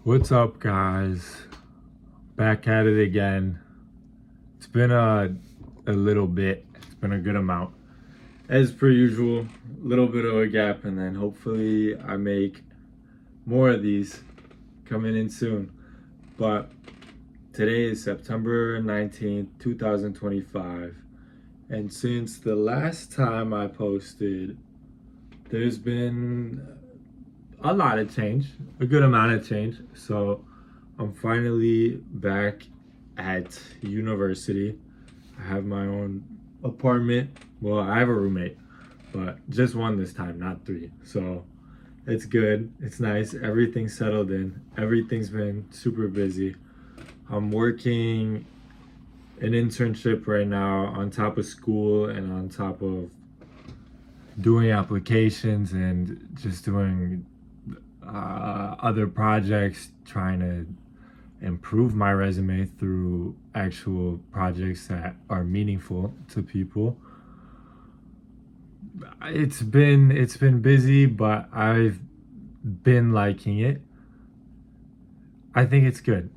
What's up, guys? Back at it again. It's been a little bit. It's been a good amount. As per usual, a little bit of a gap, and then hopefully I make more of these coming in soon. But today is September 19th, 2025. And since the last time I posted, there's been a lot of change, a good amount of change. So I'm finally back at university. I have my own apartment. Well, I have a roommate, but just one this time, not three. So it's good. It's nice. Everything's settled in. Everything's been super busy. I'm working an internship right now on top of school and on top of doing applications and just doing other projects, trying to improve my resume through actual projects that are meaningful to people. It's been busy, but I've been liking it. I think it's good.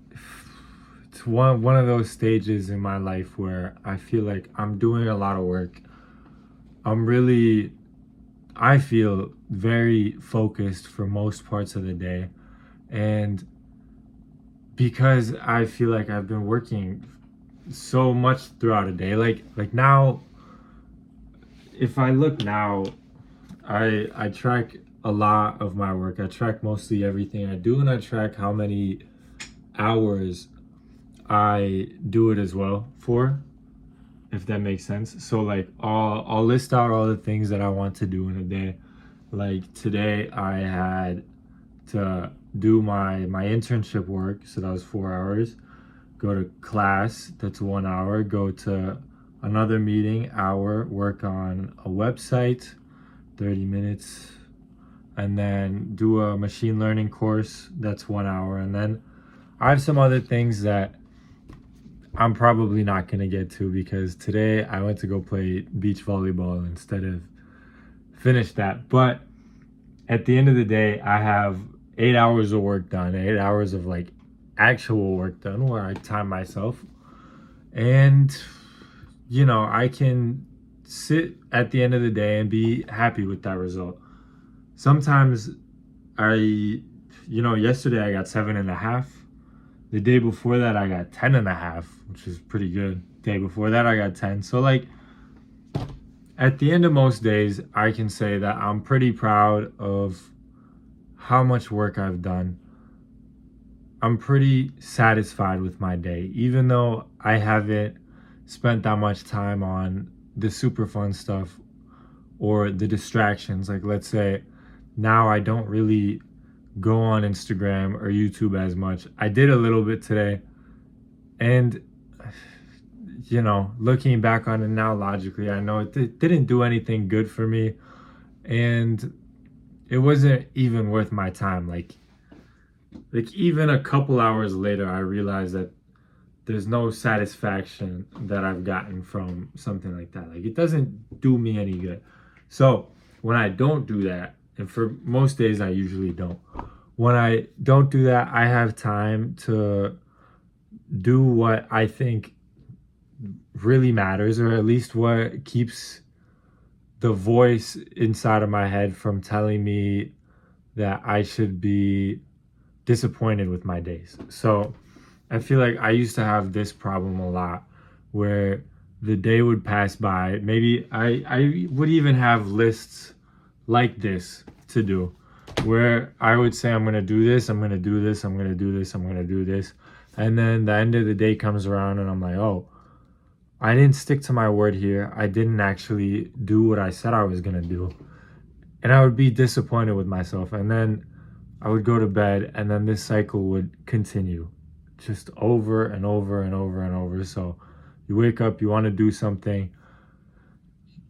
It's one of those stages in my life where I feel like I'm doing a lot of work. I'm really I feel very focused for most parts of the day, and because I feel like I've been working so much throughout a day, like now, if I look now, I track a lot of my work. I track mostly everything I do, and I track how many hours I do it as well for, if that makes sense. So like I'll list out all the things that I want to do in a day. Like today I had to do my internship work, so that was 4 hours. Go to class, that's 1 hour. Go to another meeting, hour. Work on a website, 30 minutes. And then do a machine learning course, that's 1 hour. And then I have some other things that I'm probably not gonna get to because today I went to go play beach volleyball instead of finish that. But at the end of the day, I have 8 hours of work done, 8 hours of like actual work done where I time myself. And, I can sit at the end of the day and be happy with that result. Sometimes yesterday I got 7.5. The day before that I got 10.5, which is pretty good. Day before that I got 10. So like at the end of most days, I can say that I'm pretty proud of how much work I've done. I'm pretty satisfied with my day, even though I haven't spent that much time on the super fun stuff or the distractions. Like, let's say now I don't really go on Instagram or YouTube as much. I did a little bit today, and looking back on it now logically, I know it didn't do anything good for me, and it wasn't even worth my time. Like even a couple hours later, I realized that there's no satisfaction that I've gotten from something like that. Like it doesn't do me any good. So when I don't do that, and for most days I usually don't, when I don't do that, I have time to do what I think really matters, or at least what keeps the voice inside of my head from telling me that I should be disappointed with my days. So I feel like I used to have this problem a lot where the day would pass by. Maybe I would even have lists like this to do where I would say, I'm going to do this, I'm going to do this, I'm going to do this, I'm going to do this. And then the end of the day comes around and I'm like, oh, I didn't stick to my word here. I didn't actually do what I said I was going to do. And I would be disappointed with myself. And then I would go to bed, and then this cycle would continue just over and over and over and over. So you wake up, you want to do something,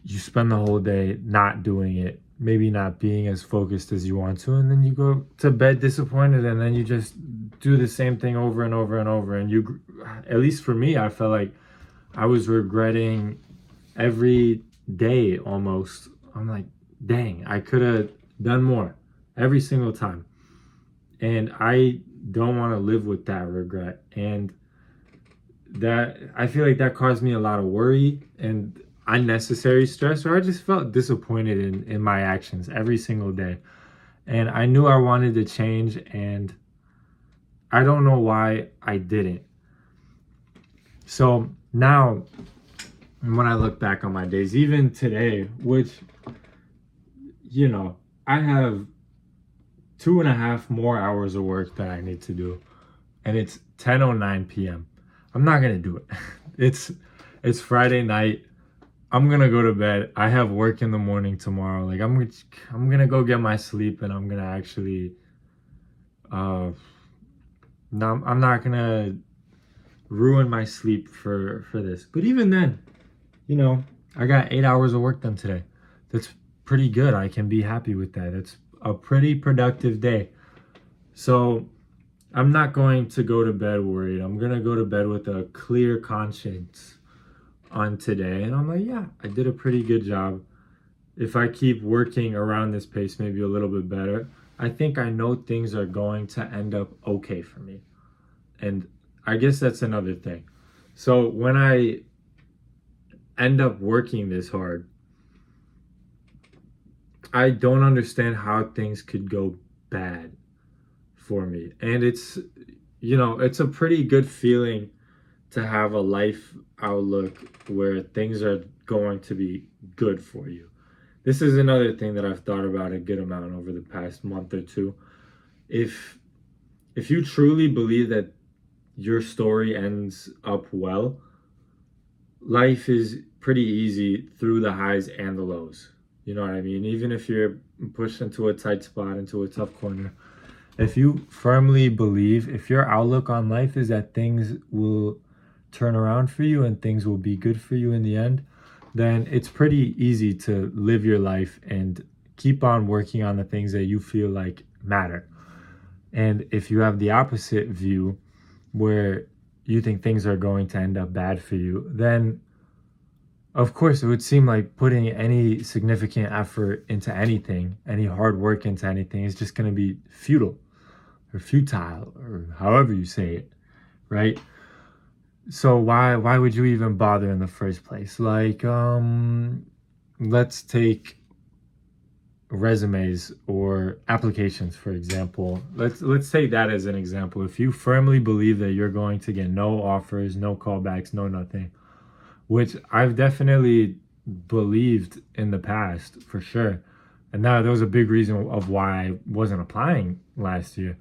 you spend the whole day not doing it, maybe not being as focused as you want to, and then you go to bed disappointed, and then you just do the same thing over and over and over. And at least for me, I felt like I was regretting every day almost. I'm like, dang, I could have done more every single time. And I don't want to live with that regret. And that, I feel like that caused me a lot of worry and unnecessary stress, or I just felt disappointed in my actions every single day. And I knew I wanted to change, and I don't know why I didn't. So now, when I look back on my days, even today, which, I have 2.5 more hours of work that I need to do, and it's 10:09 p.m. I'm not gonna do it. It's Friday night. I'm gonna go to bed. I have work in the morning tomorrow. Like I'm gonna go get my sleep, and I'm gonna actually no, I'm not gonna ruin my sleep for this. But even then, I got 8 hours of work done today. That's pretty good. I can be happy with that. It's a pretty productive day. So I'm not going to go to bed worried. I'm gonna go to bed with a clear conscience on today. And I'm like, yeah, I did a pretty good job. If I keep working around this pace, maybe a little bit better, I think I know things are going to end up okay for me. And I guess that's another thing. So when I end up working this hard, I don't understand how things could go bad for me. And it's a pretty good feeling to have a life outlook where things are going to be good for you. This is another thing that I've thought about a good amount over the past month or two. If you truly believe that your story ends up well, life is pretty easy through the highs and the lows. You know what I mean? Even if you're pushed into a tight spot, into a tough corner, if you firmly believe, if your outlook on life is that things will turn around for you and things will be good for you in the end, then it's pretty easy to live your life and keep on working on the things that you feel like matter. And if you have the opposite view, where you think things are going to end up bad for you, then of course it would seem like putting any significant effort into anything, any hard work into anything, is just going to be futile, or however you say it, right? So why would you even bother in the first place? Like, let's take resumes or applications, for example. Let's take that as an example. If you firmly believe that you're going to get no offers, no callbacks, no nothing, which I've definitely believed in the past for sure, and that was a big reason of why I wasn't applying last year.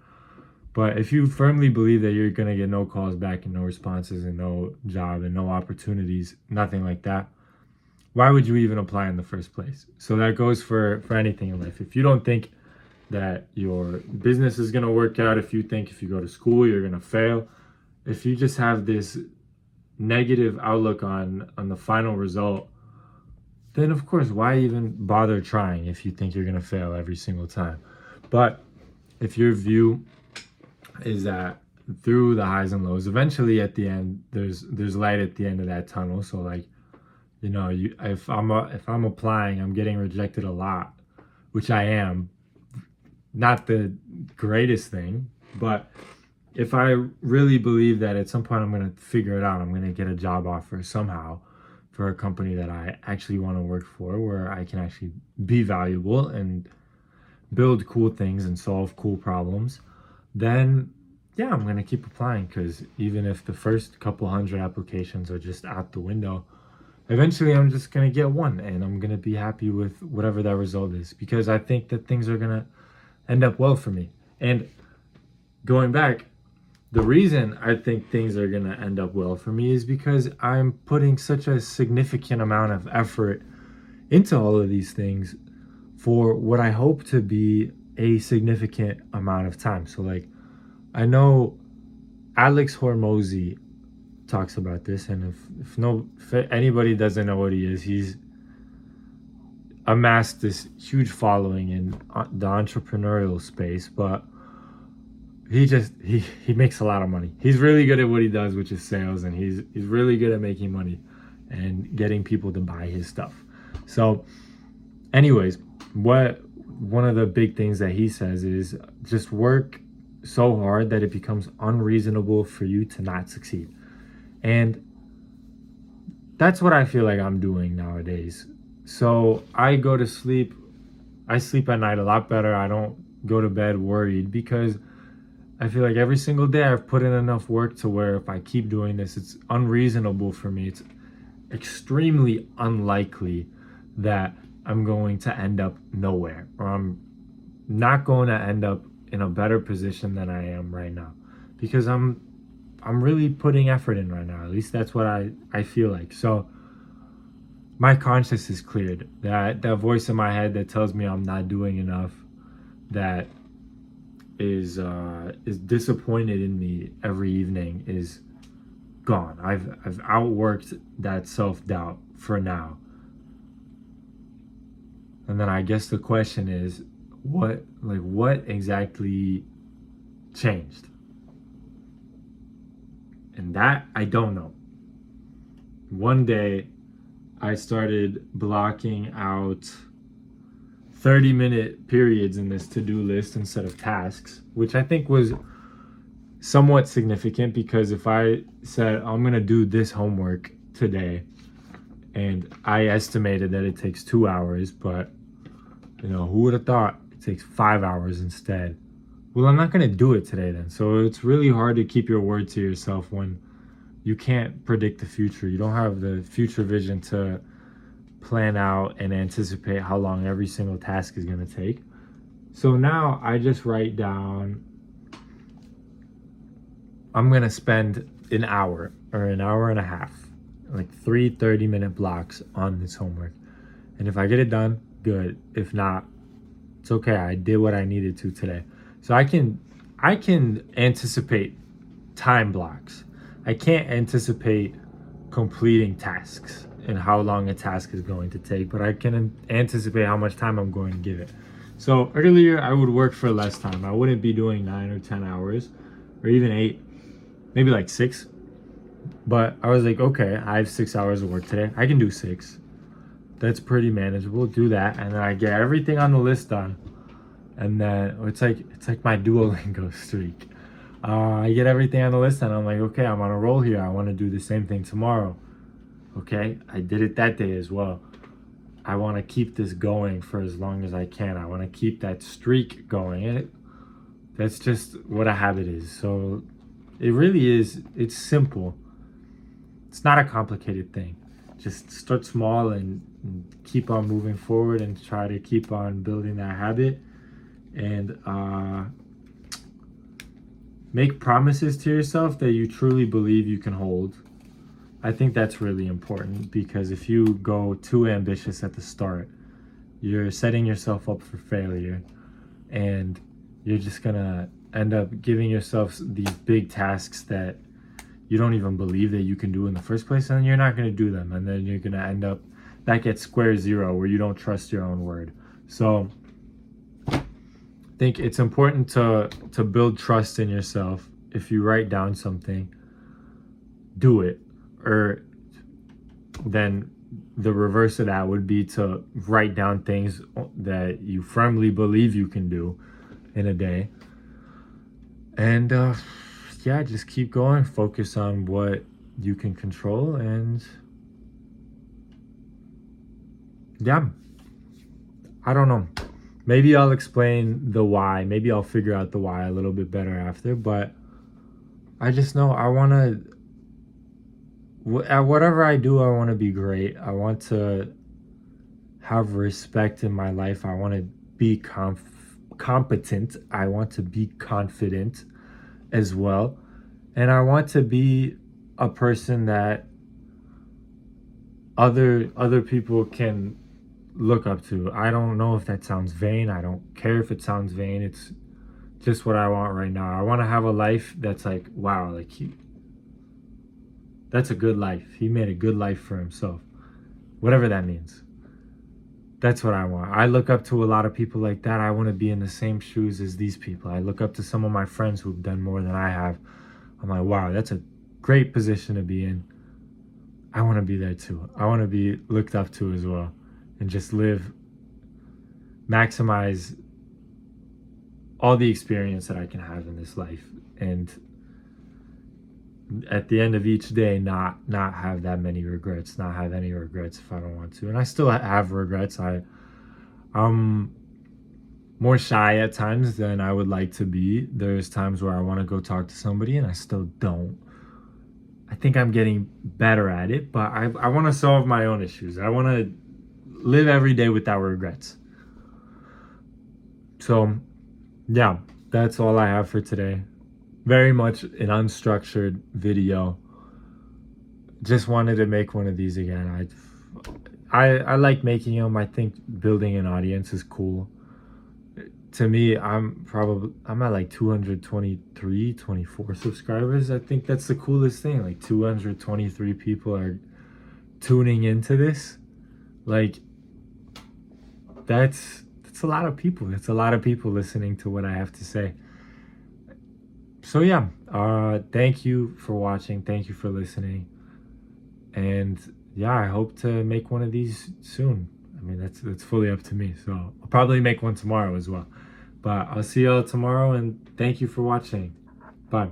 But if you firmly believe that you're going to get no calls back and no responses and no job and no opportunities, nothing like that, why would you even apply in the first place? So that goes for anything in life. If you don't think that your business is going to work out, if you think if you go to school you're going to fail, if you just have this negative outlook on the final result, then of course, why even bother trying if you think you're going to fail every single time? But if your view is that through the highs and lows, eventually at the end there's light at the end of that tunnel. So like, if I'm applying, I'm getting rejected a lot, which I am. Not the greatest thing, but if I really believe that at some point I'm going to figure it out, I'm going to get a job offer somehow for a company that I actually want to work for, where I can actually be valuable and build cool things and solve cool problems, then yeah, I'm going to keep applying, because even if the first couple hundred applications are just out the window, eventually I'm just going to get one and I'm going to be happy with whatever that result is, because I think that things are going to end up well for me. And going back, the reason I think things are going to end up well for me is because I'm putting such a significant amount of effort into all of these things for what I hope to be a significant amount of time. So like, I know Alex Hormozy talks about this, and if anybody doesn't know what he is, he's amassed this huge following in the entrepreneurial space, but he makes a lot of money. He's really good at what he does, which is sales, and he's really good at making money and getting people to buy his stuff. So anyways, one of the big things that he says is just work so hard that it becomes unreasonable for you to not succeed. And that's what I feel like I'm doing nowadays. So I go to sleep, I sleep at night a lot better. I don't go to bed worried because I feel like every single day I've put in enough work to where if I keep doing this, it's unreasonable for me. It's extremely unlikely that I'm going to end up nowhere, or I'm not going to end up in a better position than I am right now, because I'm really putting effort in right now. At least that's what I feel like. So my conscience is cleared. That voice in my head that tells me I'm not doing enough, that is disappointed in me every evening, is gone. I've outworked that self-doubt for now. And then I guess the question is, what exactly changed? And that I don't know. One day I started blocking out 30-minute periods in this to-do list instead of tasks, which I think was somewhat significant, because if I said I'm going to do this homework today and I estimated that it takes 2 hours, but who would have thought it takes 5 hours instead? Well, I'm not going to do it today then. So it's really hard to keep your word to yourself when you can't predict the future. You don't have the future vision to plan out and anticipate how long every single task is going to take. So now I just write down, I'm going to spend an hour or an hour and a half, like 3 30-minute blocks on this homework. And if I get it done, good. If not, it's okay. I did what I needed to today. So I can anticipate time blocks. I can't anticipate completing tasks and how long a task is going to take, but I can anticipate how much time I'm going to give it. So earlier I would work for less time. I wouldn't be doing 9 or 10 hours or even 8, maybe like 6. But I was like, okay, I have 6 hours of work today. I can do 6. That's pretty manageable. Do that, and then I get everything on the list done. And then it's like my Duolingo streak. I get everything on the list, and I'm like, okay, I'm on a roll here. I want to do the same thing tomorrow. Okay, I did it that day as well. I want to keep this going for as long as I can. I want to keep that streak going. That's just what a habit is. So it really is. It's simple. It's not a complicated thing. Just start small and keep on moving forward and try to keep on building that habit. And make promises to yourself that you truly believe you can hold. I think that's really important, because if you go too ambitious at the start, you're setting yourself up for failure, and you're just gonna end up giving yourself these big tasks that you don't even believe that you can do in the first place, and you're not gonna do them, and then you're gonna end up back at square zero where you don't trust your own word. So I think it's important to build trust in yourself. If you write down something, do it. Or then the reverse of that would be to write down things that you firmly believe you can do in a day. And just keep going. Focus on what you can control, and I don't know. Maybe I'll explain the why. Maybe I'll figure out the why a little bit better after, but I just know I want to, at whatever I do, I want to be great. I want to have respect in my life. I want to be competent. I want to be confident as well. And I want to be a person that other people can look up to. I don't know if that sounds vain. I don't care if it sounds vain. It's just what I want right now. I want to have a life that's like, wow, like that's a good life. He made a good life for himself. Whatever that means. That's what I want. I look up to a lot of people like that. I want to be in the same shoes as these people. I look up to some of my friends who've done more than I have. I'm like, wow, that's a great position to be in. I want to be there too. I want to be looked up to as well, and just maximize all the experience that I can have in this life, and at the end of each day not have that many regrets, not have any regrets if I don't want to. And I still have regrets. I'm more shy at times than I would like to be. There's times where I want to go talk to somebody and I still don't. I think I'm getting better at it, but I want to solve my own issues. I want to live every day without regrets. So yeah, that's all I have for today. Very much an unstructured video. Just wanted to make one of these again. I like making them. I think building an audience is cool. To me, I'm at like 223, 24 subscribers. I think that's the coolest thing. Like 223 people are tuning into this. Like that's a lot of people. That's a lot of people listening to what I have to say. So yeah, thank you for watching. Thank you for listening. And yeah, I hope to make one of these soon. I mean, that's fully up to me. So I'll probably make one tomorrow as well. But I'll see y'all tomorrow, and thank you for watching. Bye.